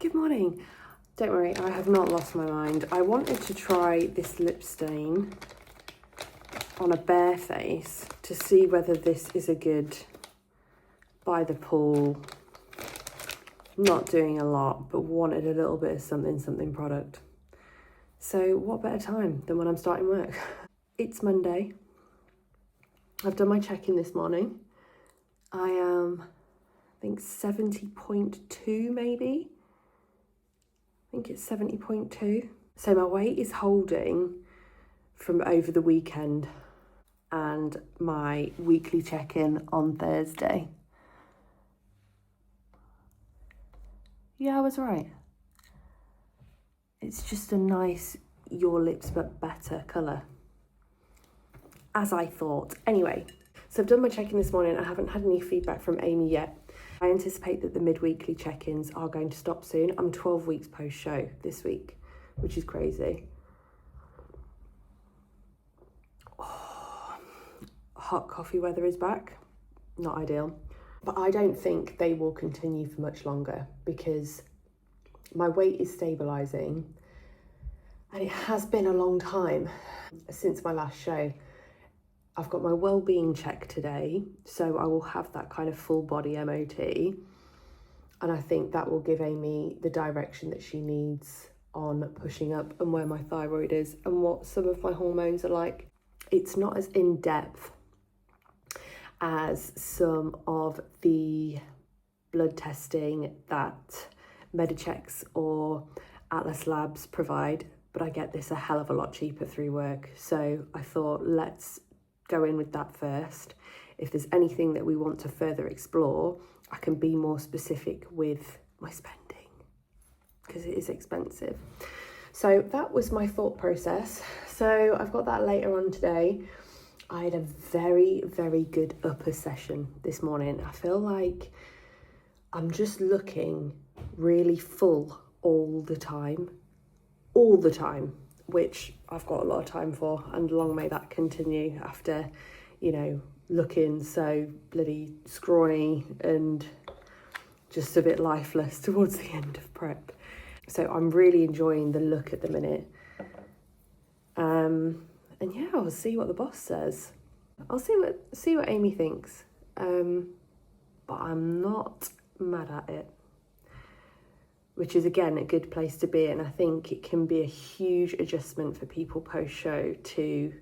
Good morning. Don't worry, I have not lost my mind. I wanted to try this lip stain on a bare face to see whether this is a good by the pool, not doing a lot, but wanted a little bit of something product. So what better time than when I'm starting work? It's Monday. I've done my check-in this morning. I am, I think 70.2 maybe. I think it's 70.2. So my weight is holding from over the weekend and my weekly check-in on Thursday. Yeah, I was right. It's just a nice Your Lips But Better colour, as I thought. Anyway, so I've done my check-in this morning. I haven't had any feedback from Amy yet. I anticipate that the mid-weekly check-ins are going to stop soon. I'm 12 weeks post-show this week, which is crazy. Oh, hot coffee weather is back. Not ideal. But I don't think they will continue for much longer because my weight is stabilising and it has been a long time since my last show. I've got my well-being check today, so I will have that kind of full body MOT, and I think that will give Amy the direction that she needs on pushing up and where my thyroid is and what some of my hormones are like. It's not as in-depth as some of the blood testing that Medichecks or Atlas Labs provide, but I get this a hell of a lot cheaper through work. So I thought, let's go in with that first. If there's anything that we want to further explore, I can be more specific with my spending because it is expensive. So that was my thought process. So I've got that later on today. I had a very, very good upper session this morning. I feel like I'm just looking really full all the time, which I've got a lot of time for, and long may that continue after, you know, looking so bloody scrawny and just a bit lifeless towards the end of prep. So I'm really enjoying the look at the minute. And yeah, I'll see what the boss says. I'll see what Amy thinks. But I'm not mad at it, which is again a good place to be, and I think it can be a huge adjustment for people post-show to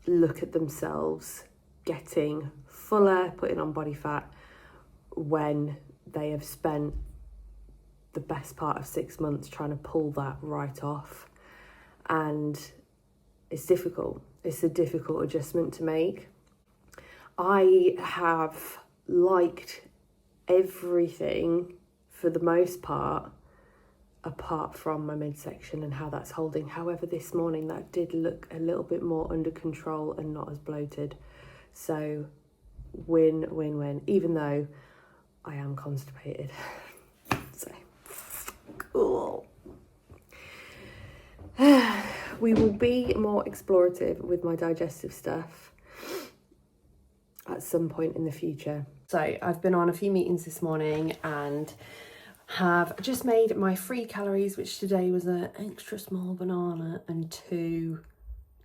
look at themselves getting fuller, putting on body fat when they have spent the best part of 6 months trying to pull that right off. And it's difficult. It's a difficult adjustment to make. I have liked everything for the most part, apart from my midsection and how that's holding. However, this morning that did look a little bit more under control and not as bloated. So win, even though I am constipated. So cool. We will be more explorative with my digestive stuff at some point in the future. So I've been on a few meetings this morning and have just made my free calories, which today was an extra small banana and 2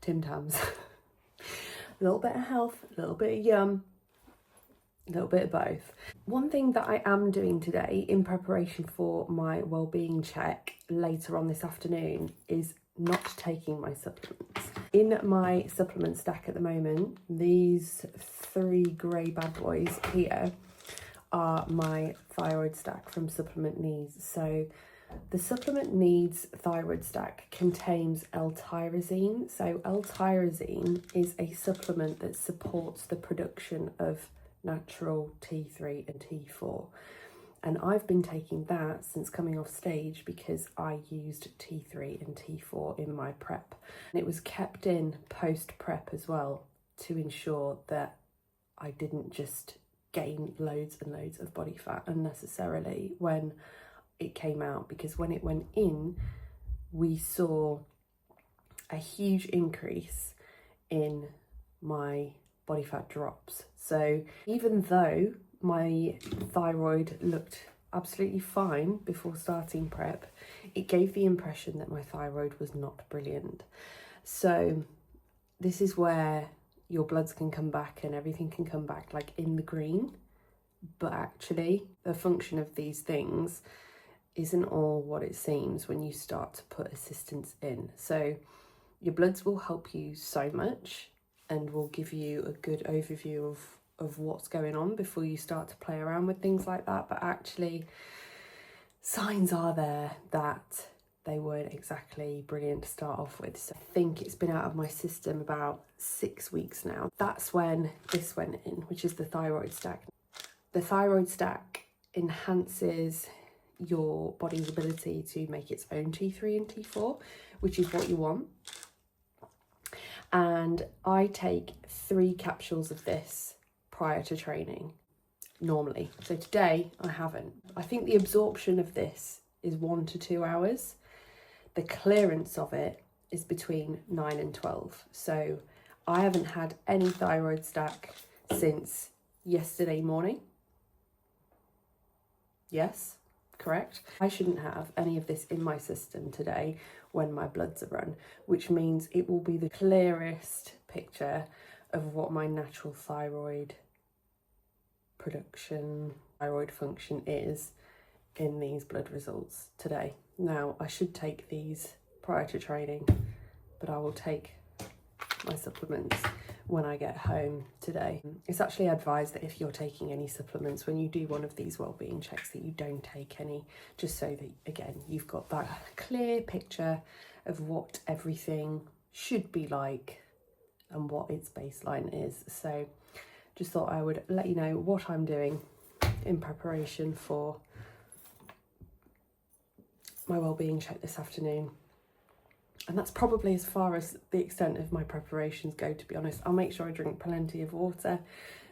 Tim Tams. A little bit of health, a little bit of yum, a little bit of both. One thing that I am doing today in preparation for my wellbeing check later on this afternoon is not taking my supplements. In my supplement stack at the moment, these 3 grey bad boys here are my thyroid stack from Supplement Needs. So the Supplement Needs thyroid stack contains L-tyrosine. So L-tyrosine is a supplement that supports the production of natural T3 and T4. And I've been taking that since coming off stage because I used T3 and T4 in my prep. And it was kept in post-prep as well to ensure that I didn't just gain loads and loads of body fat unnecessarily when it came out, because when it went in, we saw a huge increase in my body fat drops. So even though my thyroid looked absolutely fine before starting prep, it gave the impression that my thyroid was not brilliant. So this is where your bloods can come back and everything can come back like in the green. But actually, the function of these things isn't all what it seems when you start to put assistance in. So your bloods will help you so much and will give you a good overview of what's going on before you start to play around with things like that. But actually, signs are there that they weren't exactly brilliant to start off with. So I think it's been out of my system about 6 weeks now. That's when this went in, which is the thyroid stack. The thyroid stack enhances your body's ability to make its own T3 and T4, which is what you want. And I take 3 capsules of this prior to training normally. So today I haven't. I think the absorption of this is 1 to 2 hours. The clearance of it is between 9 and 12. So I haven't had any thyroid stack since yesterday morning. Yes, correct. I shouldn't have any of this in my system today when my bloods are run, which means it will be the clearest picture of what my natural thyroid production, thyroid function is in these blood results today. Now, I should take these prior to training, but I will take my supplements when I get home today. It's actually advised that if you're taking any supplements, when you do one of these wellbeing checks, that you don't take any, just so that, again, you've got that clear picture of what everything should be like and what its baseline is. So just thought I would let you know what I'm doing in preparation for my wellbeing check this afternoon. And that's probably as far as the extent of my preparations go, to be honest. I'll make sure I drink plenty of water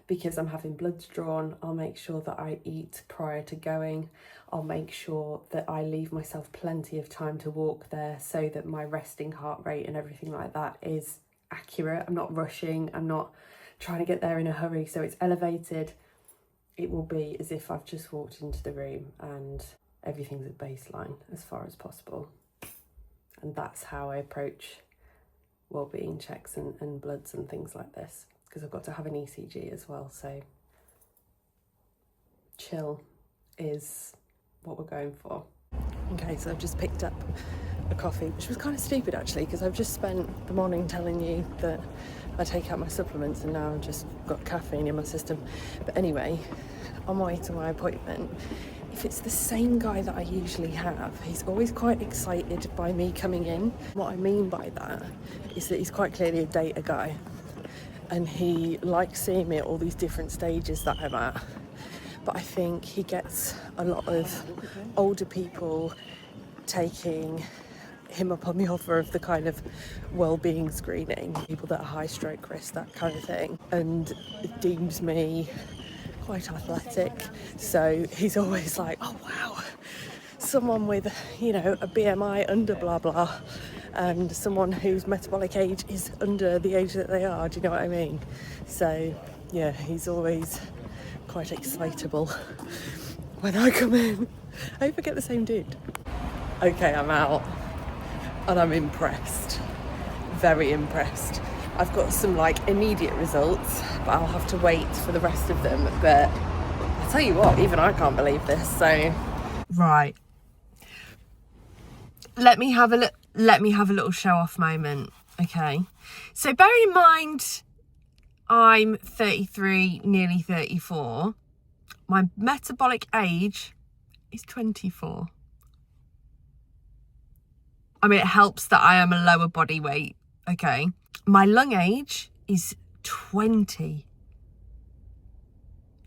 because I'm having bloods drawn. I'll make sure that I eat prior to going. I'll make sure that I leave myself plenty of time to walk there so that my resting heart rate and everything like that is accurate. I'm not rushing. I'm not trying to get there in a hurry. So it's elevated. It will be as if I've just walked into the room and everything's at baseline as far as possible. And that's how I approach wellbeing checks and bloods and things like this, because I've got to have an ECG as well. So chill is what we're going for. Okay, so I've just picked up a coffee, which was kind of stupid actually, because I've just spent the morning telling you that I take out my supplements and now I've just got caffeine in my system. But anyway, on my way to my appointment, if it's the same guy that I usually have, he's always quite excited by me coming in. What I mean by that is that he's quite clearly a data guy and he likes seeing me at all these different stages that I'm at. But I think he gets a lot of older people taking him up on the offer of the kind of well-being screening, people that are high stroke risk, that kind of thing, and deems me quite athletic. So he's always like, oh wow, someone with, you know, a BMI under blah blah and someone whose metabolic age is under the age that they are, do you know what I mean? So yeah, he's always quite excitable when I come in. I hope I get the same dude. Okay, I'm out and I'm impressed, very impressed. I've got some like immediate results, but I'll have to wait for the rest of them. But I'll tell you what, even I can't believe this. So right, let me have a little show off moment. Okay, so bearing in mind I'm 33, nearly 34. My metabolic age is 24. I mean, it helps that I am a lower body weight. Okay. My lung age is 20.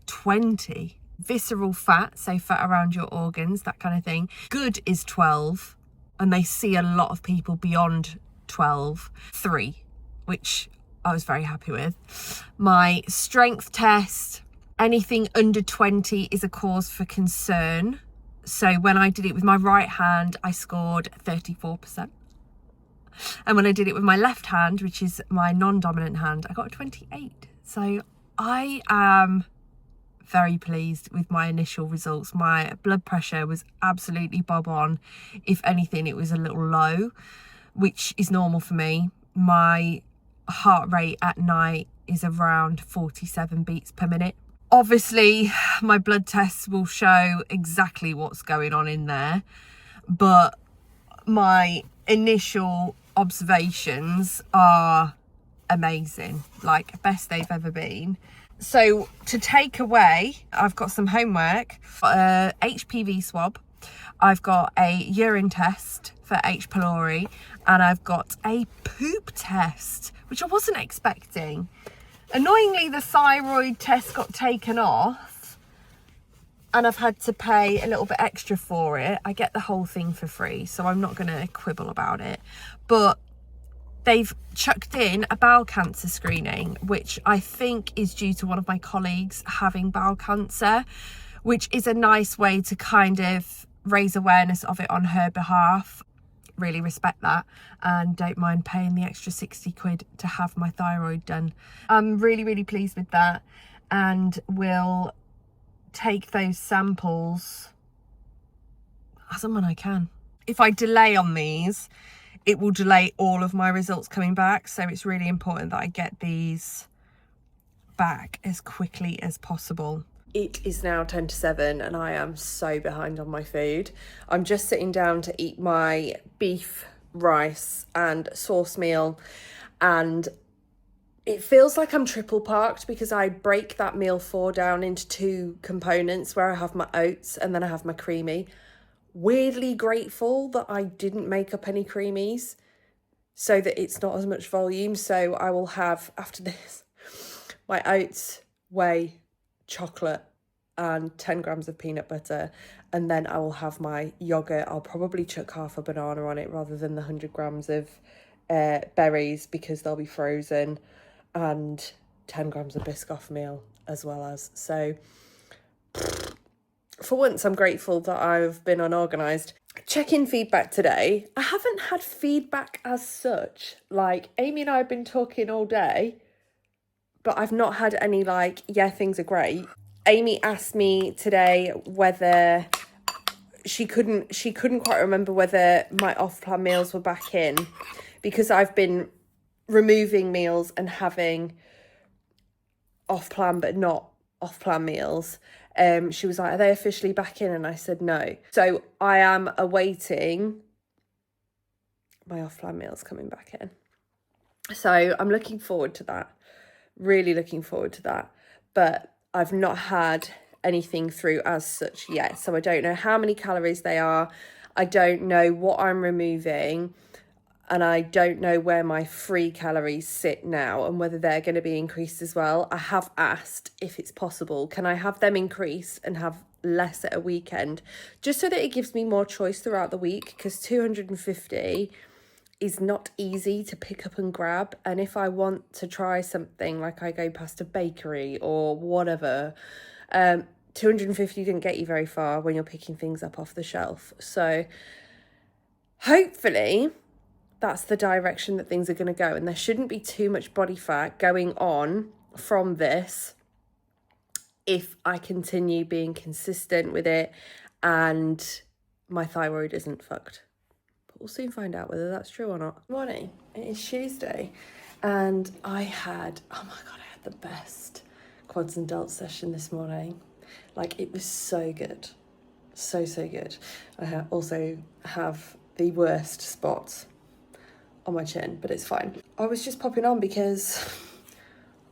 20. Visceral fat, so fat around your organs, that kind of thing. Good is 12. And they see a lot of people beyond 12. 3, which I was very happy with. My strength test, anything under 20 is a cause for concern. So when I did it with my right hand, I scored 34%. And when I did it with my left hand, which is my non-dominant hand, I got a 28. So I am very pleased with my initial results. My blood pressure was absolutely bob on. If anything, it was a little low, which is normal for me. My heart rate at night is around 47 beats per minute. Obviously, my blood tests will show exactly what's going on in there, but my initial observations are amazing, like best they've ever been. So to take away, I've got some homework, a HPV swab, I've got a urine test for H. pylori, and I've got a poop test, which I wasn't expecting. Annoyingly, the thyroid test got taken off and I've had to pay a little bit extra for it. I get the whole thing for free, so I'm not going to quibble about it. But they've chucked in a bowel cancer screening, which I think is due to one of my colleagues having bowel cancer, which is a nice way to kind of raise awareness of it on her behalf. Really respect that, and don't mind paying the extra 60 quid to have my thyroid done. I'm really, really pleased with that, and will take those samples as and when I can. If I delay on these, it will delay all of my results coming back, so it's really important that I get these back as quickly as possible. It is now 10 to 7 and I am so behind on my food. I'm just sitting down to eat my beef, rice and sauce meal, and it feels like I'm triple parked because I break that meal 4 down into 2 components where I have my oats and then I have my creamy. Weirdly grateful that I didn't make up any creamies so that it's not as much volume. So I will have, after this, my oats, whey, chocolate and 10 grams of peanut butter, and then I will have my yogurt. I'll probably chuck half a banana on it rather than the 100 grams of berries because they'll be frozen, and 10 grams of Biscoff meal as well as. So for once, I'm grateful that I've been unorganised. Check-in feedback today. I haven't had feedback as such. Like, Amy and I have been talking all day, but I've not had any like, yeah, things are great. Amy asked me today whether she couldn't quite remember whether my off-plan meals were back in, because I've been removing meals and having off-plan but not off-plan meals. She was like, are they officially back in? And I said no. So I am awaiting my off-plan meals coming back in. So I'm looking forward to that. Really looking forward to that. But I've not had anything through as such yet. So I don't know how many calories they are. I don't know what I'm removing. And I don't know where my free calories sit now and whether they're going to be increased as well. I have asked if it's possible, can I have them increase and have less at a weekend, just so that it gives me more choice throughout the week, because 250 is not easy to pick up and grab. And if I want to try something, like I go past a bakery or whatever, 250 didn't get you very far when you're picking things up off the shelf. So hopefully that's the direction that things are going to go, and there shouldn't be too much body fat going on from this if I continue being consistent with it and my thyroid isn't fucked. But we'll soon find out whether that's true or not. Morning, it is Tuesday, and I had the best quads and delts session this morning. Like, it was so good, so good. I also have the worst spots on my chin, but it's fine. I was just popping on because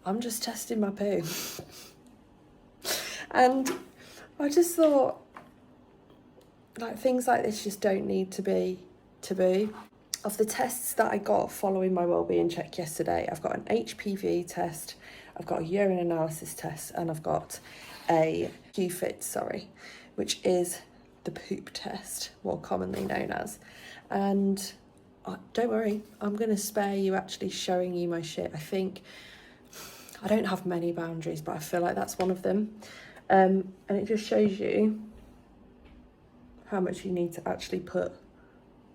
I'm just testing my poo. And I just thought, like, things like this just don't need to be taboo. Of the tests that I got following my wellbeing check yesterday, I've got an HPV test, I've got a urine analysis test, and I've got a QFIT, which is the poop test, more commonly known as. And don't worry, I'm going to spare you actually showing you my shit. I think I don't have many boundaries, but I feel like that's one of them. And it just shows you how much you need to actually put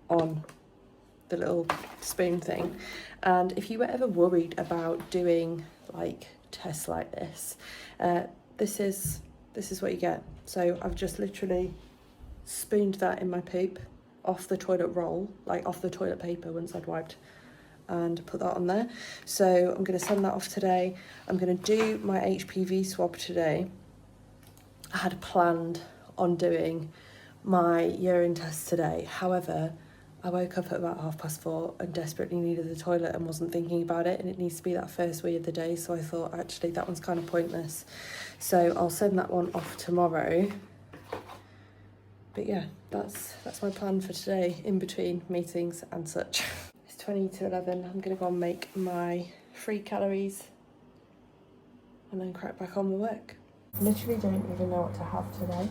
on the little spoon thing. And if you were ever worried about doing like tests like this, this is this is what you get. So I've just literally spooned that in my poop off the toilet roll, like off the toilet paper once I'd wiped, and put that on there. So I'm going to send that off today. I'm going to do my HPV swab today. I had planned on doing my urine test today. However, I woke up at about 4:30 and desperately needed the toilet and wasn't thinking about it, and it needs to be that first wee of the day, so I thought actually that one's kind of pointless. So I'll send that one off tomorrow. But yeah, that's my plan for today, in between meetings and such. It's 20 to 11. I'm going to go and make my 3 calories and then crack back on with work. I literally don't even know what to have today.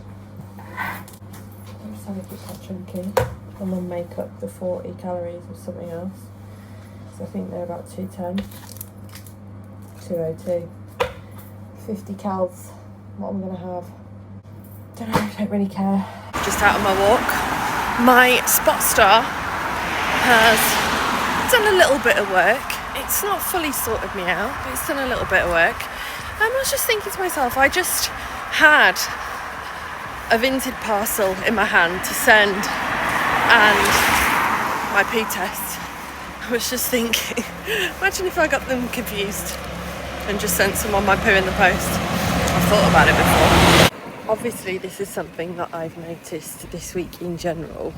I'm just having to keep that chunky and then make up the 40 calories with something else. So I think they're about 210, 202, 50 cals. What I'm going to have, don't know, I don't really care. Just out on my walk. My spot star has done a little bit of work. It's not fully sorted me out, but it's done a little bit of work. And I was just thinking to myself, I just had a Vinted parcel in my hand to send and my poo test. I was just thinking, imagine if I got them confused and just sent someone my poo in the post. I've thought about it before. Obviously this is something that I've noticed this week in general,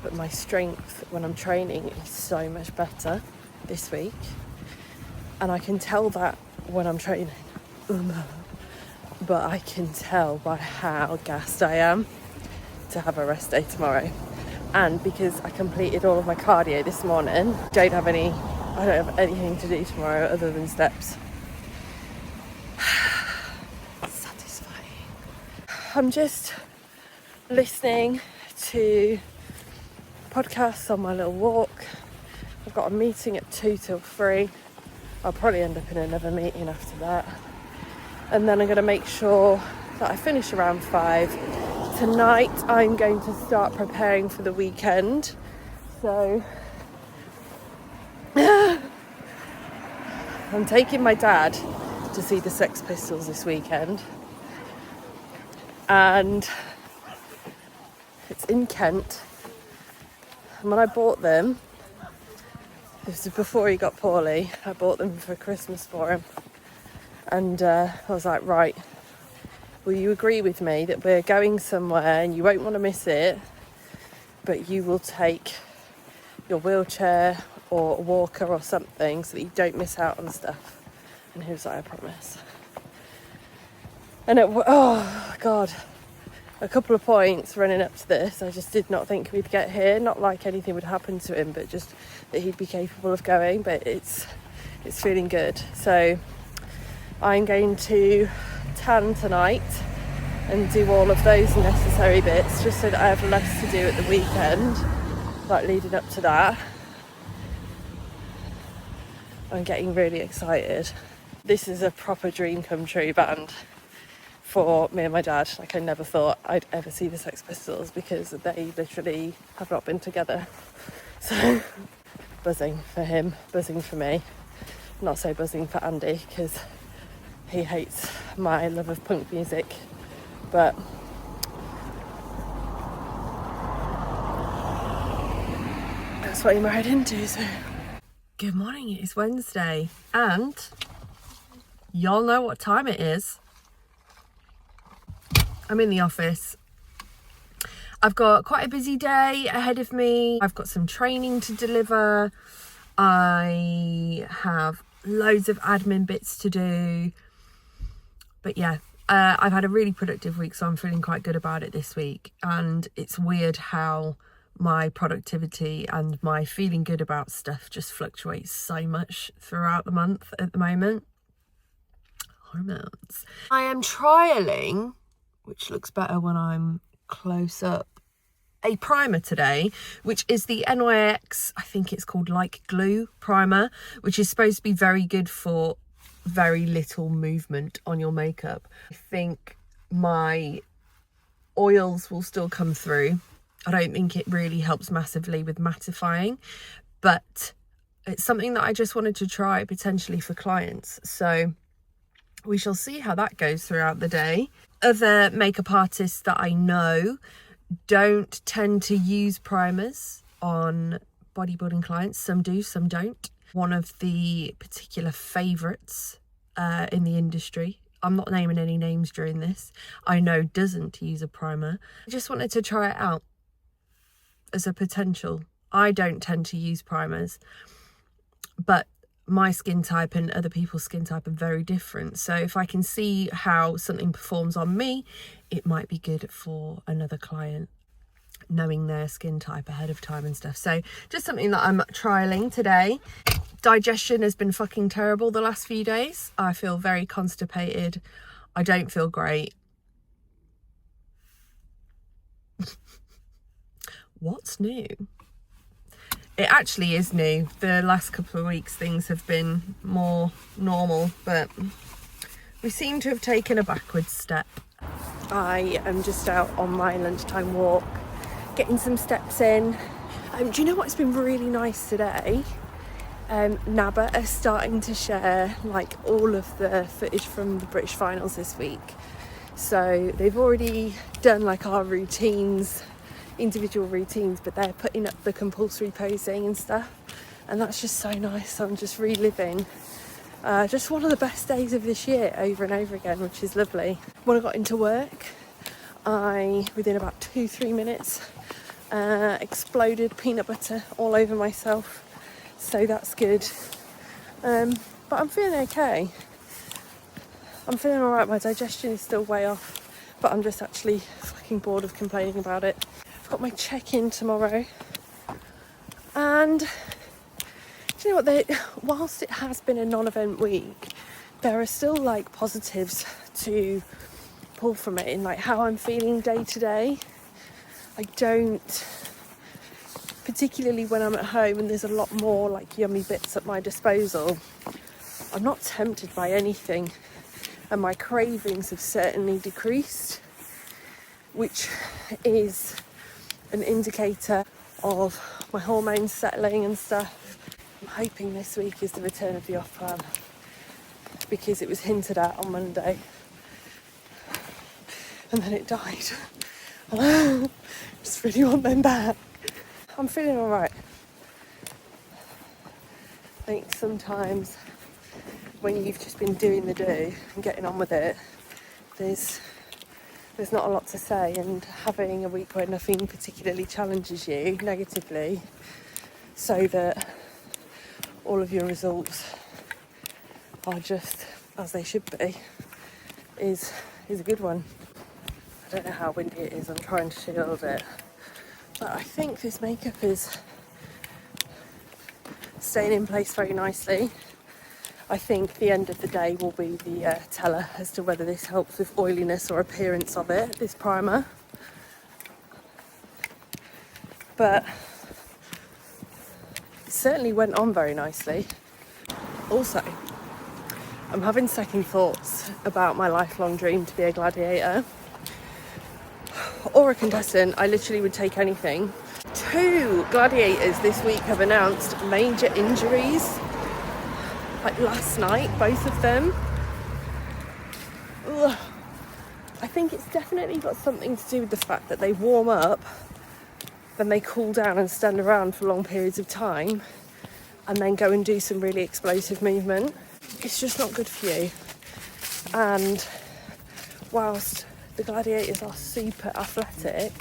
but my strength when I'm training is so much better this week, and I can tell that when I'm training. But I can tell by how gassed I am to have a rest day tomorrow. And because I completed all of my cardio this morning, I don't have anything to do tomorrow other than steps. Satisfying. I'm just listening to podcasts on my little walk. I've got a meeting at 2 till 3. I'll probably end up in another meeting after that. And then I'm going to make sure that I finish around 5. Tonight I'm going to start preparing for the weekend. So I'm taking my dad to see the Sex Pistols this weekend. And it's in Kent. And when I bought them, this was before he got poorly, I bought them for Christmas for him. And I was like, right, will you agree with me that we're going somewhere and you won't want to miss it, but you will take your wheelchair or a walker or something so that you don't miss out on stuff? And he was like, I promise. And oh God, a couple of points running up to this, I just did not think we'd get here. Not like anything would happen to him, but just that he'd be capable of going. But it's feeling good. So I'm going to tan tonight and do all of those necessary bits just so that I have less to do at the weekend, like leading up to that. I'm getting really excited. This is a proper dream come true band for me and my dad. Like, I never thought I'd ever see the Sex Pistols because they literally have not been together. So buzzing for him, buzzing for me. Not so buzzing for Andy because he hates my love of punk music, but that's what he married into. So good morning, it is Wednesday and y'all know what time it is. I'm in the office. I've got quite a busy day ahead of me. I've got some training to deliver. I have loads of admin bits to do. But yeah, I've had a really productive week, so I'm feeling quite good about it this week. And it's weird how my productivity and my feeling good about stuff just fluctuates so much throughout the month at the moment. Hormones. I am trialling, which looks better when I'm close up, a primer today, which is the NYX, I think it's called Like Glue primer, which is supposed to be very good for very little movement on your makeup. I think my oils will still come through. I don't think it really helps massively with mattifying, but it's something that I just wanted to try potentially for clients. So we shall see how that goes throughout the day. Other makeup artists that I know don't tend to use primers on bodybuilding clients. Some do, some don't. One of the particular favourites in the industry, I'm not naming any names during this, I know doesn't use a primer. I just wanted to try it out as a potential. I don't tend to use primers, but my skin type and other people's skin type are very different. So if I can see how something performs on me, it might be good for another client, knowing their skin type ahead of time and stuff. So just something that I'm trialing today. Digestion has been fucking terrible the last few days. I feel very constipated. I don't feel great. What's new? It actually is new. The last couple of weeks things have been more normal, but we seem to have taken a backwards step. I am just out on my lunchtime walk, getting some steps in. Do you know what's been really nice today? NABA are starting to share like all of the footage from the British finals this week. So they've already done like our routines, individual routines, but they're putting up the compulsory posing and stuff, and that's just so nice. I'm just reliving just one of the best days of this year over and over again, which is lovely. When I got into work, I within about 2-3 minutes exploded peanut butter all over myself, so that's good. But I'm feeling okay. I'm feeling all right. My digestion is still way off, but I'm just actually fucking bored of complaining about it. I've got my check-in tomorrow, and do you know what? Whilst it has been a non-event week, there are still like positives to pull from it in like how I'm feeling day to day. I don't, particularly when I'm at home and there's a lot more like yummy bits at my disposal, I'm not tempted by anything, and my cravings have certainly decreased, which is an indicator of my hormones settling and stuff. I'm hoping this week is the return of the off plan, because it was hinted at on Monday and then it died. I just really want them back. I'm feeling all right. I think sometimes when you've just been doing the do and getting on with it, there's not a lot to say, and having a week where nothing particularly challenges you negatively so that all of your results are just as they should be is a good one. I don't know how windy it is, I'm trying to shield it, but I think this makeup is staying in place very nicely. I think the end of the day will be the teller as to whether this helps with oiliness or appearance of it, this primer. But it certainly went on very nicely. Also, I'm having second thoughts about my lifelong dream to be a gladiator or a contestant. I literally would take anything. 2 gladiators this week have announced major injuries. Like last night, both of them. Ugh. I think it's definitely got something to do with the fact that they warm up, then they cool down and stand around for long periods of time, and then go and do some really explosive movement. It's just not good for you. And whilst the gladiators are super athletic,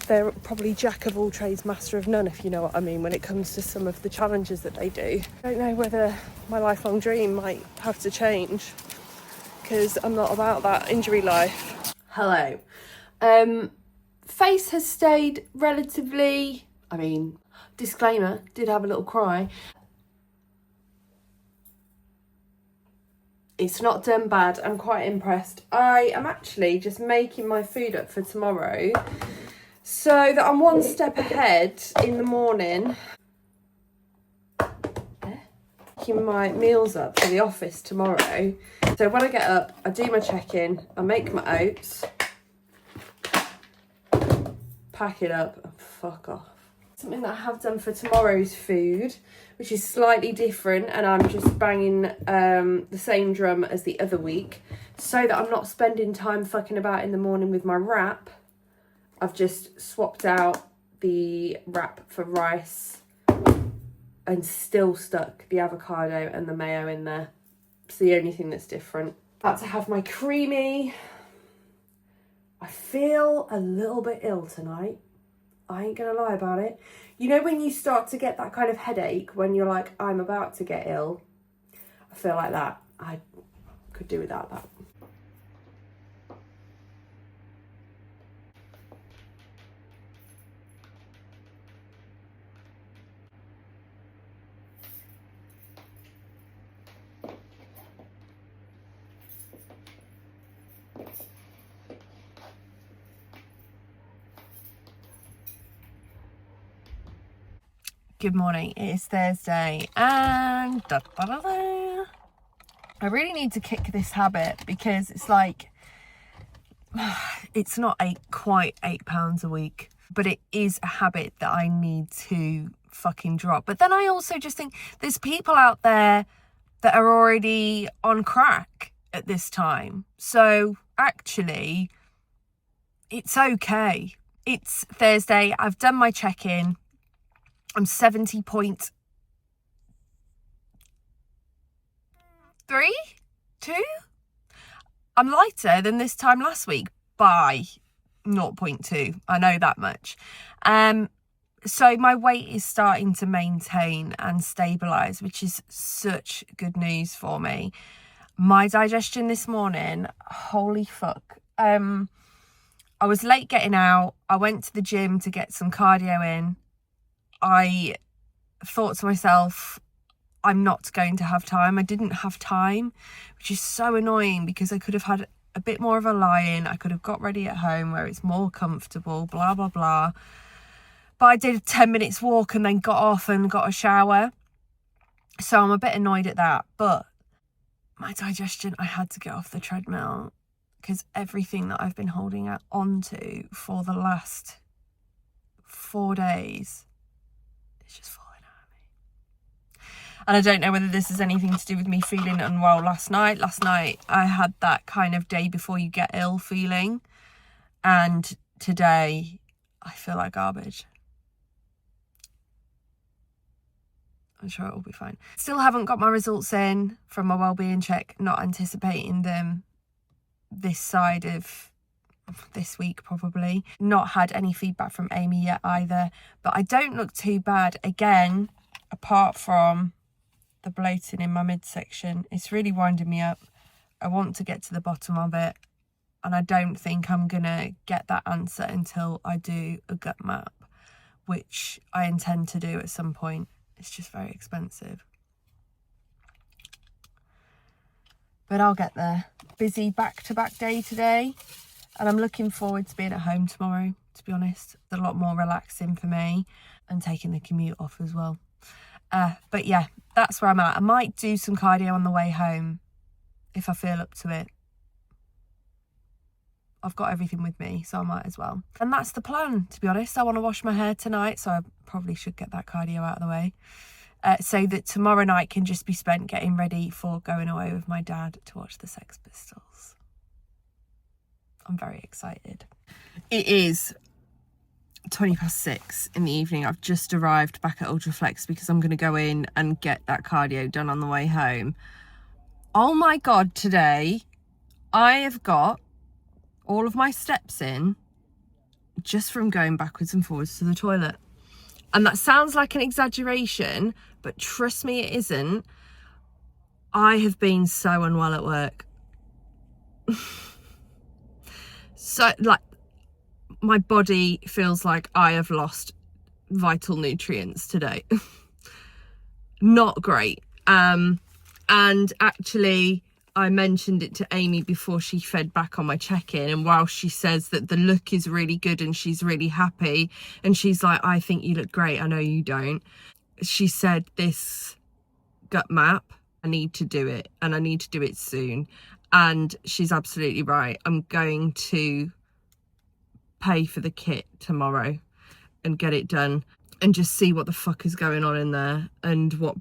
they're probably jack of all trades, master of none, if you know what I mean, when it comes to some of the challenges that they do. I don't know whether my lifelong dream might have to change, because I'm not about that injury life. Hello. Face has stayed relatively, disclaimer, did have a little cry. It's not done bad, I'm quite impressed. I am actually just making my food up for tomorrow, so that I'm one step ahead in the morning. Making my meals up for the office tomorrow. So when I get up, I do my check-in, I make my oats, pack it up and fuck off. Something that I have done for tomorrow's food, which is slightly different, and I'm just banging the same drum as the other week so that I'm not spending time fucking about in the morning with my wrap. I've just swapped out the wrap for rice and still stuck the avocado and the mayo in there. It's the only thing that's different. About to have my creamy. I feel a little bit ill tonight. I ain't gonna lie about it. You know when you start to get that kind of headache when you're like, I'm about to get ill? I feel like that. I could do without that. Good morning, it is Thursday and I really need to kick this habit because it's like, it's not quite £8 a week, but it is a habit that I need to fucking drop. But then I also just think there's people out there that are already on crack at this time. So actually, it's okay. It's Thursday, I've done my check-in. I'm 70.3, 2. I'm lighter than this time last week by 0.2. I know that much. So my weight is starting to maintain and stabilise, which is such good news for me. My digestion this morning, holy fuck. I was late getting out. I went to the gym to get some cardio in. I thought to myself, I'm not going to have time. I didn't have time, which is so annoying because I could have had a bit more of a lie-in. I could have got ready at home where it's more comfortable, blah, blah, blah. But I did a 10 minutes walk and then got off and got a shower. So I'm a bit annoyed at that. But my digestion, I had to get off the treadmill because everything that I've been holding onto for the last 4 days, just falling out of me. And I don't know whether this has anything to do with me feeling unwell last night. Last night I had that kind of day before you get ill feeling, and today I feel like garbage. I'm sure it will be fine. Still haven't got my results in from my wellbeing check, not anticipating them this side of this week probably. Not had any feedback from Amy yet either, but I don't look too bad again, apart from the bloating in my midsection. It's really winding me up. I want to get to the bottom of it, and I don't think I'm gonna get that answer until I do a gut map, which I intend to do at some point. It's just very expensive, but I'll get there. Busy back-to-back day today. And I'm looking forward to being at home tomorrow, to be honest. It's a lot more relaxing for me, and taking the commute off as well. But yeah, that's where I'm at. I might do some cardio on the way home if I feel up to it. I've got everything with me, so I might as well. And that's the plan, to be honest. I want to wash my hair tonight, so I probably should get that cardio out of the way. So that tomorrow night can just be spent getting ready for going away with my dad to watch the Sex Pistols. I'm very excited. It is 6:20 in the evening. I've just arrived back at Ultraflex because I'm going to go in and get that cardio done on the way home. Oh my God, today I have got all of my steps in just from going backwards and forwards to the toilet. And that sounds like an exaggeration, but trust me, it isn't. I have been so unwell at work. So, like, my body feels like I have lost vital nutrients today. Not great. And actually, I mentioned it to Amy before she fed back on my check-in, and while she says that the look is really good and she's really happy, and she's like, I think you look great, I know you don't. She said, this gut map, I need to do it, and I need to do it soon. And she's absolutely right. I'm going to pay for the kit tomorrow and get it done. and just see what the fuck is going on in there and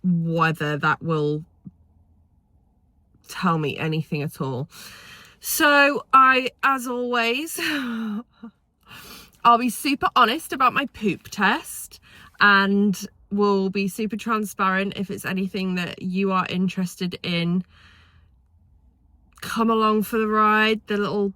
whether that will tell me anything at all. So as always, I'll be super honest about my poop test and will be super transparent. If it's anything that you are interested in, come along for the ride. The little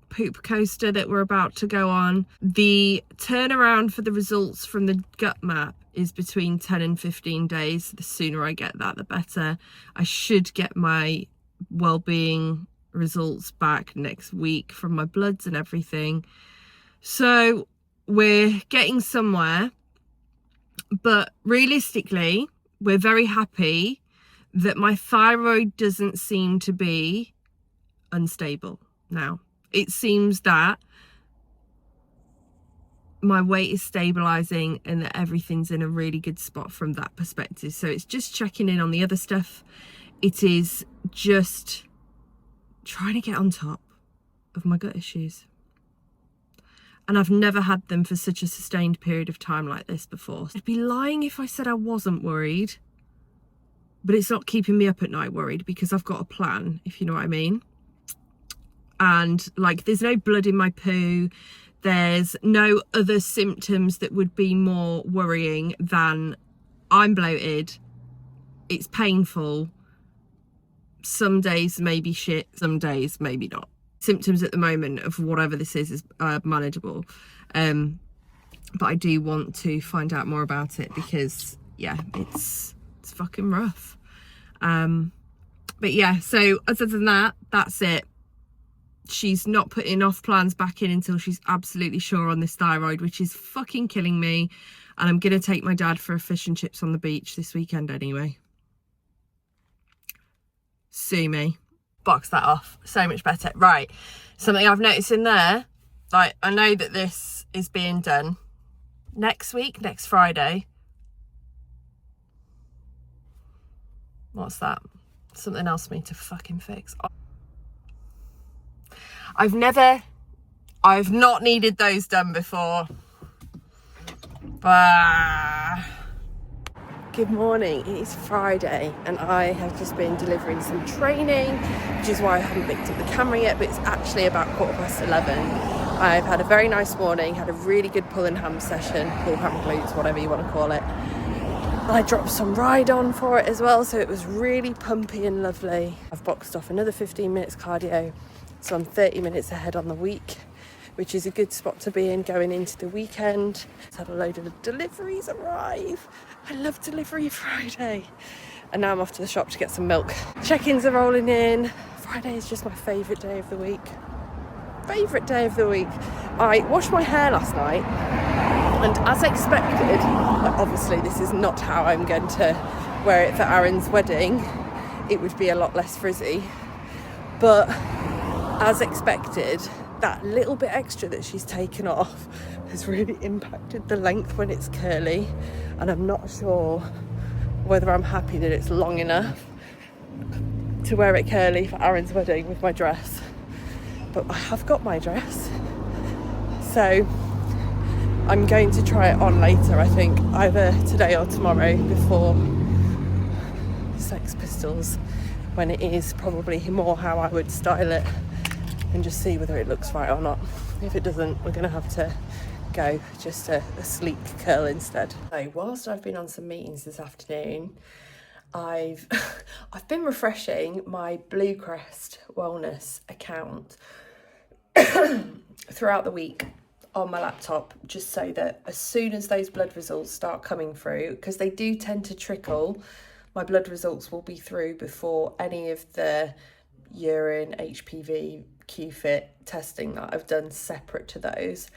poop coaster that we're about to go on. The turnaround for the results from the gut map is between 10 and 15 days. The sooner I get that, the better. I should get my well-being results back next week from my bloods and everything. So we're getting somewhere, but realistically, we're very happy that my thyroid doesn't seem to be unstable now. It seems that my weight is stabilizing and that everything's in a really good spot from that perspective. So it's just checking in on the other stuff. It is just trying to get on top of my gut issues. And I've never had them for such a sustained period of time like this before. I'd be lying if I said I wasn't worried, but it's not keeping me up at night worried because I've got a plan, if you know what I mean. And like, there's no blood in my poo. There's no other symptoms that would be more worrying than I'm bloated. It's painful. Some days maybe shit, some days maybe not. Symptoms at the moment of whatever this is manageable. But I do want to find out more about it because, yeah, it's fucking rough. But yeah, so other than that, that's it. She's not putting off plans back in until she's absolutely sure on this thyroid, which is fucking killing me. And I'm going to take my dad for a fish and chips on the beach this weekend anyway. Sue me. Box that off. So much better. Right. Something I've noticed in there, like, I know that this is being done next week, next Friday. What's that? Something else for me to fucking fix. I've not needed those done before. Good morning, it is Friday and I have just been delivering some training, which is why I haven't picked up the camera yet, but it's actually about 11:15. I've had a very nice morning, had a really good pull and ham session, pull ham glutes, whatever you want to call it. I dropped some ride on for it as well, so it was really pumpy and lovely. I've boxed off another 15 minutes cardio. So I'm 30 minutes ahead on the week, which is a good spot to be in going into the weekend. I've had a load of deliveries arrive. I love Delivery Friday. And now I'm off to the shop to get some milk. Check-ins are rolling in. Friday is just my favourite day of the week. Favourite day of the week. I washed my hair last night, and as expected, obviously this is not how I'm going to wear it for Aaron's wedding. It would be a lot less frizzy. But as expected, that little bit extra that she's taken off has really impacted the length when it's curly, and I'm not sure whether I'm happy that it's long enough to wear it curly for Aaron's wedding with my dress. But I have got my dress, so I'm going to try it on later, I think, either today or tomorrow before Sex Pistols, when it is probably more how I would style it, and just see whether it looks right or not. If it doesn't, we're going to have to go just a sleek curl instead. So whilst I've been on some meetings this afternoon, I've been refreshing my Bluecrest Wellness account throughout the week on my laptop, just so that as soon as those blood results start coming through, because they do tend to trickle, my blood results will be through before any of the urine, HPV, QFIT testing that I've done separate to those.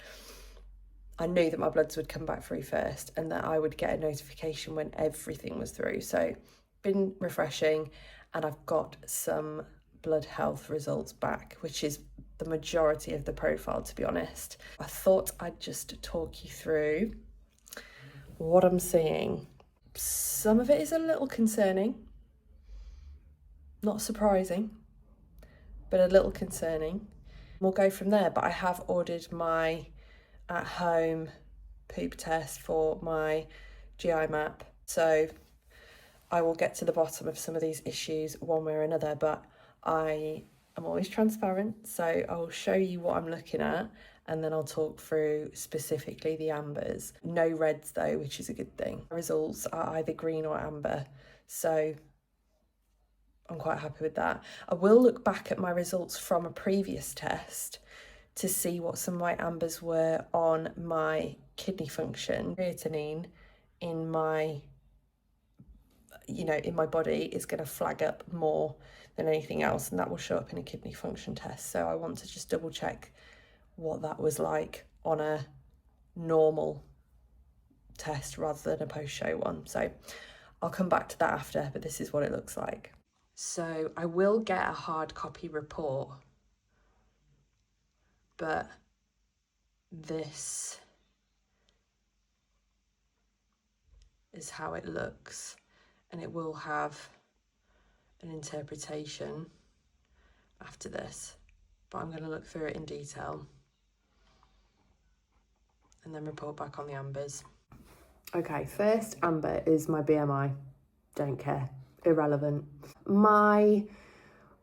I knew that my bloods would come back through first and that I would get a notification when everything was through. So been refreshing, and I've got some blood health results back, which is the majority of the profile, to be honest. I thought I'd just talk you through what I'm seeing. Some of it is a little concerning, not surprising, but a little concerning. We'll go from there, but I have ordered my at-home poop test for my GI map. So I will get to the bottom of some of these issues one way or another, but I am always transparent. So I'll show you what I'm looking at, and then I'll talk through specifically the ambers. No reds though, which is a good thing. Results are either green or amber. So I'm quite happy with that. I will look back at my results from a previous test to see what some of my ambers were on my kidney function. Creatinine in my, in my body is going to flag up more than anything else, and that will show up in a kidney function test. So I want to just double check what that was like on a normal test rather than a post-show one. So I'll come back to that after, but this is what it looks like. So I will get a hard copy report, but this is how it looks, and it will have an interpretation after this, but I'm going to look through it in detail and then report back on the ambers. Okay, first amber is my BMI. Don't care. Irrelevant. My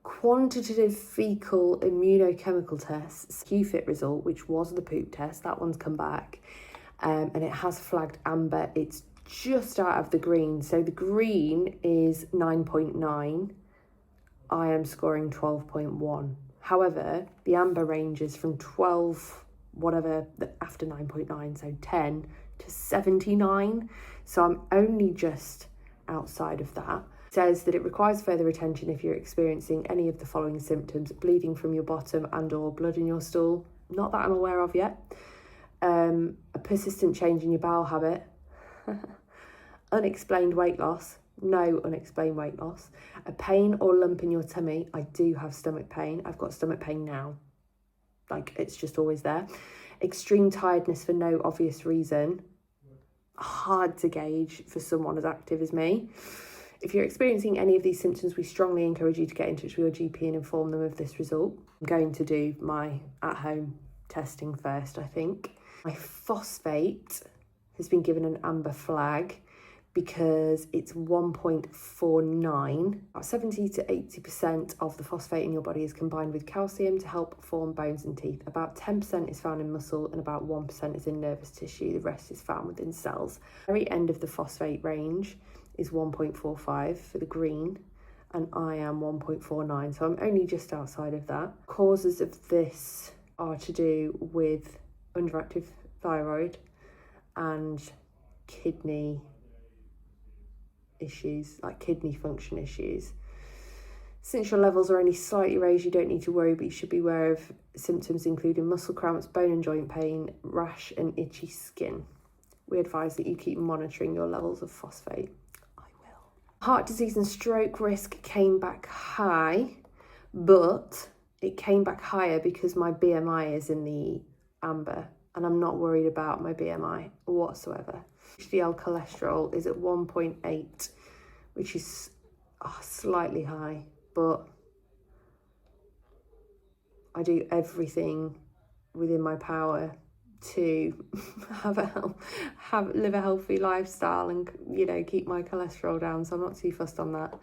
quantitative fecal immunochemical test, QFIT result, which was the poop test, that one's come back, and it has flagged amber. It's just out of the green. So the green is 9.9. I am scoring 12.1. However, the amber ranges from 12, whatever, after 9.9, so 10 to 79. So I'm only just outside of that. It says that it requires further attention if you're experiencing any of the following symptoms: bleeding from your bottom and or blood in your stool. Not that I'm aware of yet. A persistent change in your bowel habit. Unexplained weight loss. No unexplained weight loss. A pain or lump in your tummy. I do have stomach pain. I've got stomach pain now. Like, it's just always there. Extreme tiredness for no obvious reason. Hard to gauge for someone as active as me. If you're experiencing any of these symptoms, we strongly encourage you to get in touch with your GP and inform them of this result. I'm going to do my at-home testing first, I think. My phosphate has been given an amber flag because it's 1.49. About 70 to 80% of the phosphate in your body is combined with calcium to help form bones and teeth. About 10% is found in muscle and about 1% is in nervous tissue. The rest is found within cells. The very end of the phosphate range is 1.45 for the green, and I am 1.49, so I'm only just outside of that. Causes of this are to do with underactive thyroid and kidney issues, like kidney function issues. Since your levels are only slightly raised, you don't need to worry, but you should be aware of symptoms including muscle cramps, bone and joint pain, rash and itchy skin. We advise that you keep monitoring your levels of phosphate. I will. Heart disease and stroke risk came back high, but it came back higher because my BMI is in the amber, and I'm not worried about my BMI whatsoever. HDL cholesterol is at 1.8, which is slightly high, but I do everything within my power to live a healthy lifestyle and, keep my cholesterol down, so I'm not too fussed on that.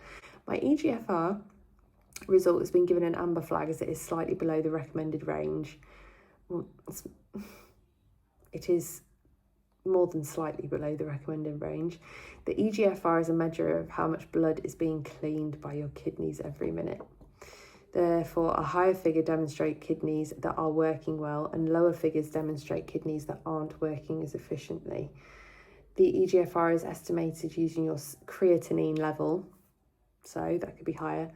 My EGFR result has been given an amber flag as it is slightly below the recommended range. Well, it is more than slightly below the recommended range. The EGFR is a measure of how much blood is being cleaned by your kidneys every minute. Therefore, a higher figure demonstrates kidneys that are working well, and lower figures demonstrate kidneys that aren't working as efficiently. The EGFR is estimated using your creatinine level, so that could be higher,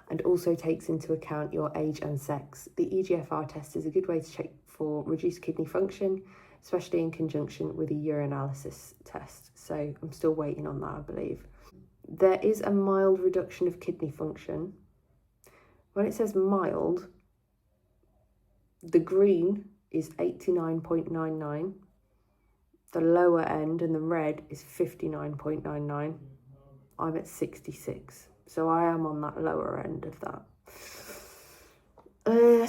and also takes into account your age and sex. The EGFR test is a good way to check for reduced kidney function, especially in conjunction with a urinalysis test. So I'm still waiting on that, I believe. There is a mild reduction of kidney function. When it says mild, the green is 89.99. The lower end and the red is 59.99. I'm at 66. So I am on that lower end of that.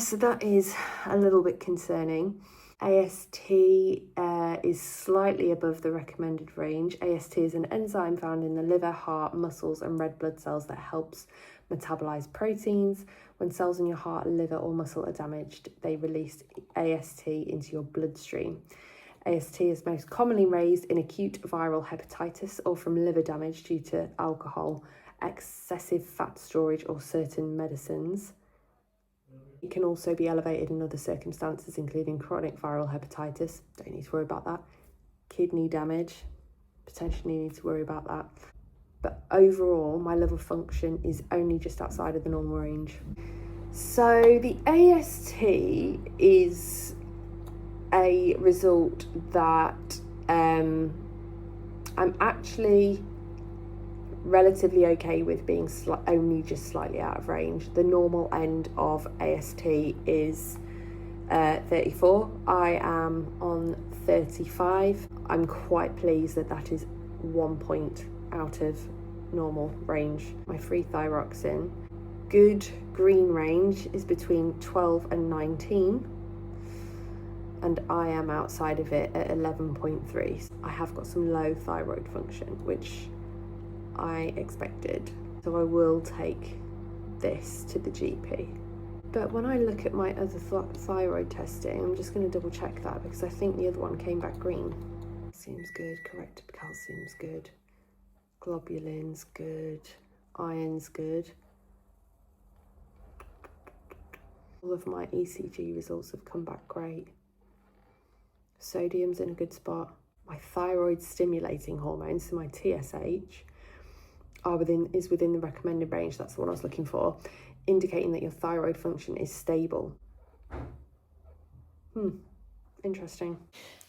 So that is a little bit concerning. AST is slightly above the recommended range. AST is an enzyme found in the liver, heart, muscles and red blood cells that helps metabolize proteins. When cells in your heart, liver or muscle are damaged, they release AST into your bloodstream. AST is most commonly raised in acute viral hepatitis or from liver damage due to alcohol, excessive fat storage or certain medicines. It can also be elevated in other circumstances, including chronic viral hepatitis. Don't need to worry about that. Kidney damage, potentially need to worry about that. But overall, my liver function is only just outside of the normal range. So the AST is a result that I'm actually relatively okay with being only just slightly out of range. The normal end of AST is 34. I am on 35. I'm quite pleased that that is 1 point out of normal range. My free thyroxine, good green range, is between 12 and 19. And I am outside of it at 11.3. I have got some low thyroid function, which I expected. So I will take this to the GP. But when I look at my other thyroid testing, I'm just going to double check that because I think the other one came back green. Seems good. Corrected calcium's good. Globulin's good. Iron's good. All of my ECG results have come back great. Sodium's in a good spot. My thyroid stimulating hormones, so my TSH, is within the recommended range. That's the one I was looking for, indicating that your thyroid function is stable. Interesting.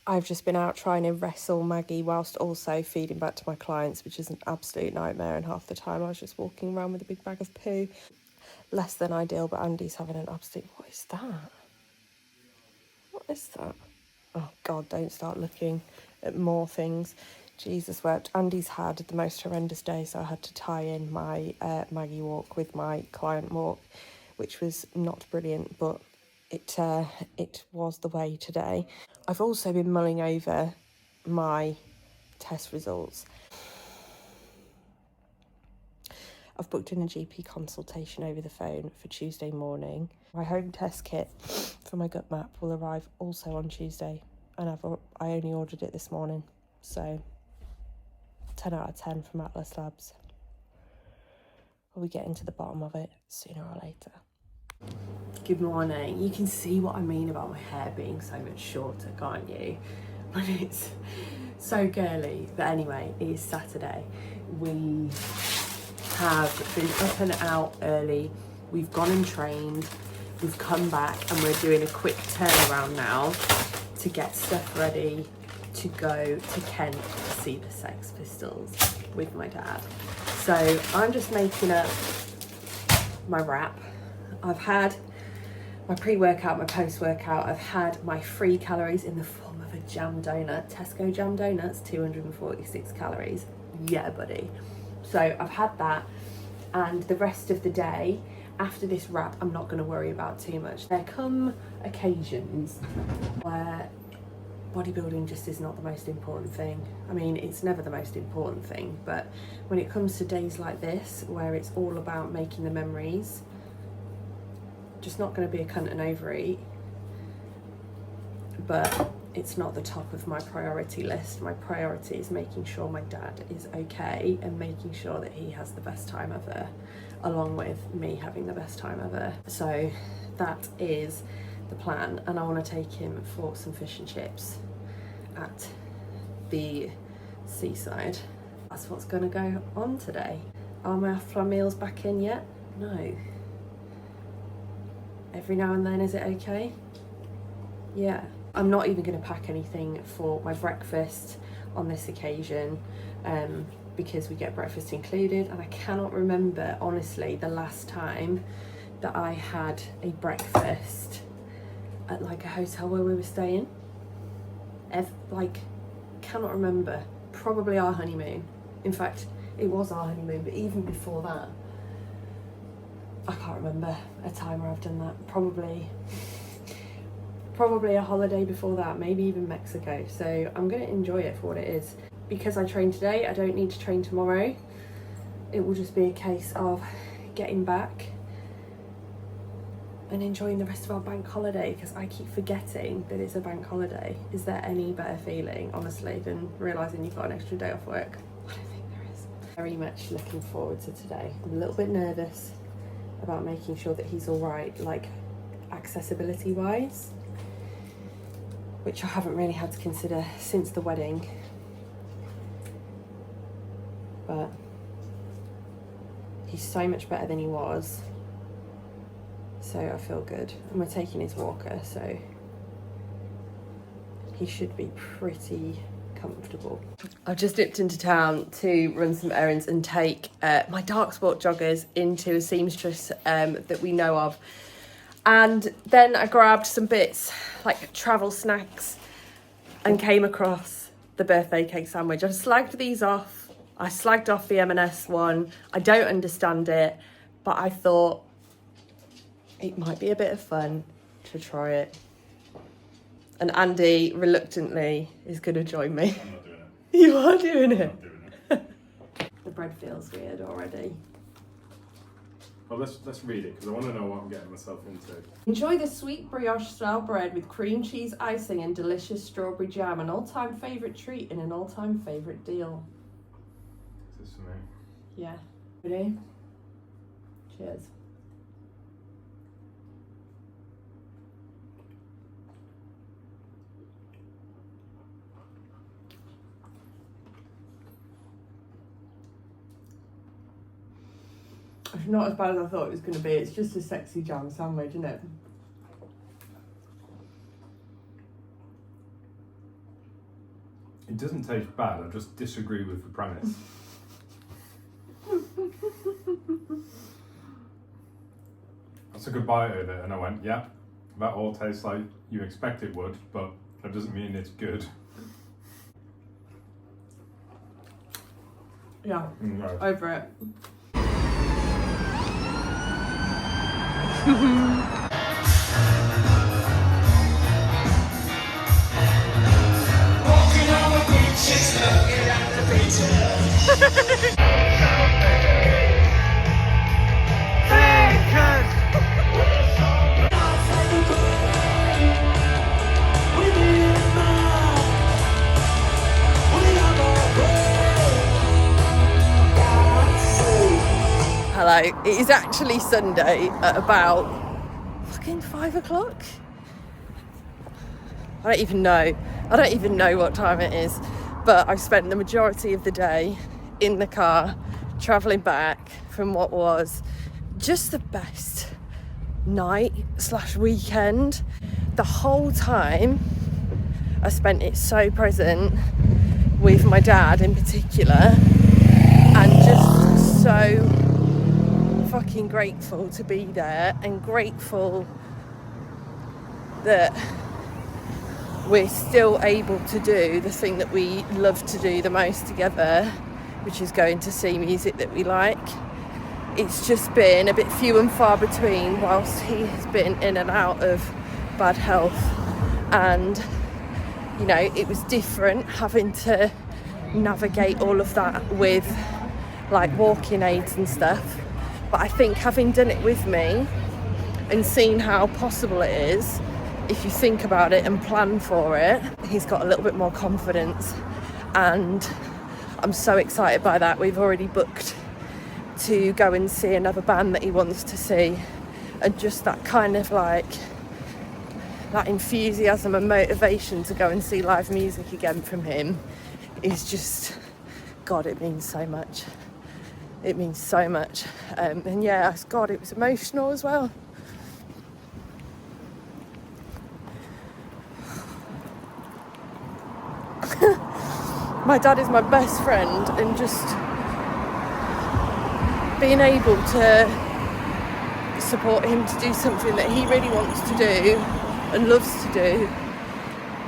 I've just been out trying to wrestle Maggie whilst also feeding back to my clients, which is an absolute nightmare, and half the time I was just walking around with a big bag of poo. Less than ideal, but Andy's having an absolute... What is that? What is that? Oh God, don't start looking at more things. Jesus wept. Andy's had the most horrendous day, so I had to tie in my Maggie walk with my client walk, which was not brilliant, but it was the way today. I've also been mulling over my test results. I've booked in a GP consultation over the phone for Tuesday morning. My home test kit for my gut map will arrive also on Tuesday, and I only ordered it this morning, so 10 out of 10 from Atlas Labs. We'll be getting to the bottom of it sooner or later. Good morning. You can see what I mean about my hair being so much shorter, can't you? When it's so girly. But anyway, it is Saturday. We have been up and out early. We've gone and trained. We've come back and we're doing a quick turnaround now to get stuff ready to go to Kent to see the Sex Pistols with my dad. So I'm just making up my wrap. I've had my pre-workout, my post-workout. I've had my free calories in the form of a jam donut. Tesco jam donuts, 246 calories. Yeah, buddy. So I've had that, and the rest of the day after this wrap I'm not going to worry about too much. There come occasions where bodybuilding just is not the most important thing. I mean, it's never the most important thing, but when it comes to days like this where it's all about making the memories, just not going to be a cunt and overeat. But it's not the top of my priority list. My priority is making sure my dad is okay and making sure that he has the best time ever, along with me having the best time ever. So that is the plan, and I want to take him for some fish and chips at the seaside. That's what's going to go on today. Are my off-plan meals back in yet? No. Every now and then, is it okay? Yeah. I'm not even going to pack anything for my breakfast on this occasion, because we get breakfast included, and I cannot remember, honestly, the last time that I had a breakfast at like a hotel where we were staying. Cannot remember. Probably our honeymoon. In fact, it was our honeymoon, but even before that, I can't remember a time where I've done that. Probably probably a holiday before that, maybe even Mexico. So I'm going to enjoy it for what it is. Because I trained today, I don't need to train tomorrow. It will just be a case of getting back and enjoying the rest of our bank holiday, because I keep forgetting that it's a bank holiday. Is there any better feeling, honestly, than realising you've got an extra day off work? I don't think there is. Very much looking forward to today. I'm a little bit nervous about making sure that he's all right, like accessibility wise, which I haven't really had to consider since the wedding. But he's so much better than he was. So I feel good. And we're taking his walker, so he should be pretty comfortable. I've just dipped into town to run some errands and take my dark sport joggers into a seamstress that we know of. And then I grabbed some bits like travel snacks and came across the birthday cake sandwich. I've slagged these off. I slagged off the M&S one. I don't understand it, but I thought it might be a bit of fun to try it. And Andy, reluctantly, is going to join me. I'm not doing it. You are doing it? I'm not doing it. The bread feels weird already. Well, let's read it, because I want to know what I'm getting myself into. Enjoy the sweet brioche style bread with cream cheese icing and delicious strawberry jam. An all-time favourite treat and an all-time favourite deal. Is this for me? Yeah. Ready? Cheers. It's not as bad as I thought it was going to be. It's just a sexy jam sandwich, isn't it? It doesn't taste bad, I just disagree with the premise. I took a bite of it and I went, yeah, that all tastes like you expect it would, but that doesn't mean it's good. Yeah, No. over it. Hello, it is actually Sunday at about fucking 5 o'clock. I don't even know what time it is, but I've spent the majority of the day in the car travelling back from what was just the best night/weekend. The whole time I spent it so present with my dad in particular, and just so fucking grateful to be there, and grateful that we're still able to do the thing that we love to do the most together, which is going to see music that we like. It's just been a bit few and far between whilst he has been in and out of bad health, and you know, it was different having to navigate all of that with like walking aids and stuff. But I think having done it with me and seen how possible it is, if you think about it and plan for it, he's got a little bit more confidence, and I'm so excited by that. We've already booked to go and see another band that he wants to see, and just that kind of like that enthusiasm and motivation to go and see live music again from him is just, God, it means so much. It means so much. And yeah, God, it was emotional as well. My dad is my best friend, and just being able to support him to do something that he really wants to do and loves to do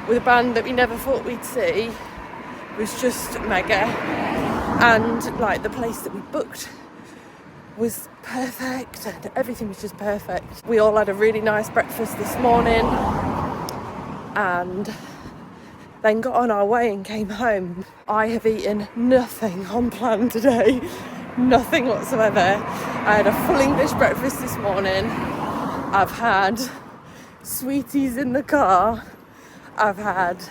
with a band that we never thought we'd see was just mega. And like the place that we booked was perfect, and everything was just perfect. We all had a really nice breakfast this morning, and then got on our way and came home. I have eaten nothing on plan today, nothing whatsoever. I had a full English breakfast this morning. I've had sweeties in the car. I've had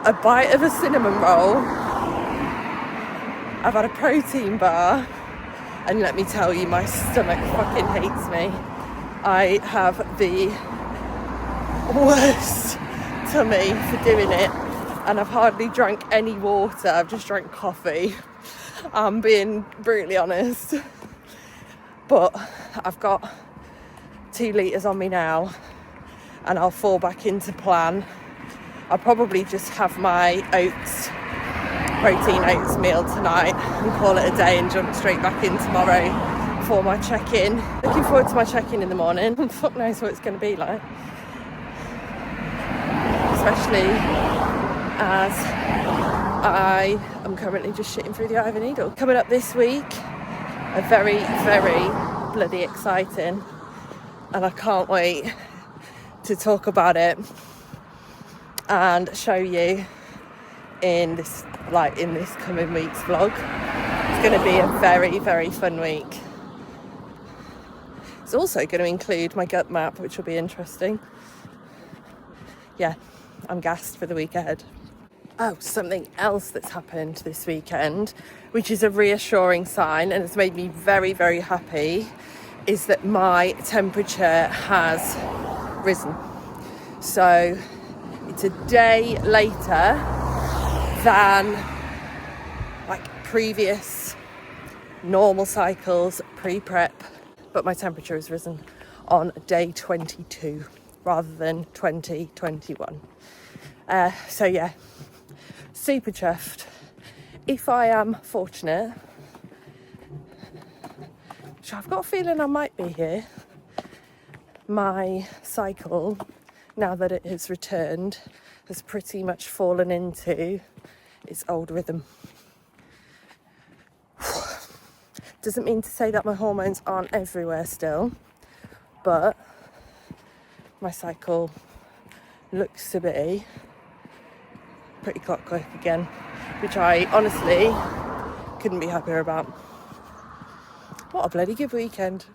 a bite of a cinnamon roll. I've had a protein bar, and let me tell you, my stomach fucking hates me. I have the worst tummy for doing it, and I've hardly drank any water. I've just drank coffee. I'm being brutally honest, but I've got 2 litres on me now, and I'll fall back into plan. I'll probably just have my protein oats meal tonight and call it a day and jump straight back in tomorrow for my check-in. Looking forward to my check-in in the morning. Fuck knows what it's going to be like, especially as I am currently just shitting through the eye of a needle. Coming up this week, a very, very bloody exciting, and I can't wait to talk about it and show you in this coming week's vlog. It's going to be a very, very fun week. It's also going to include my gut map, which will be interesting. Yeah, I'm gassed for the week ahead. Oh, something else that's happened this weekend, which is a reassuring sign and has made me very, very happy, is that my temperature has risen. So it's a day later than like previous normal cycles, pre-prep, but my temperature has risen on day 22 rather than 2021. So yeah, super chuffed. If I am fortunate, which I've got a feeling I might be here, my cycle, now that it has returned, has pretty much fallen into its old rhythm. Doesn't mean to say that my hormones aren't everywhere still, but my cycle looks to be pretty clockwork again, which I honestly couldn't be happier about. What a bloody good weekend.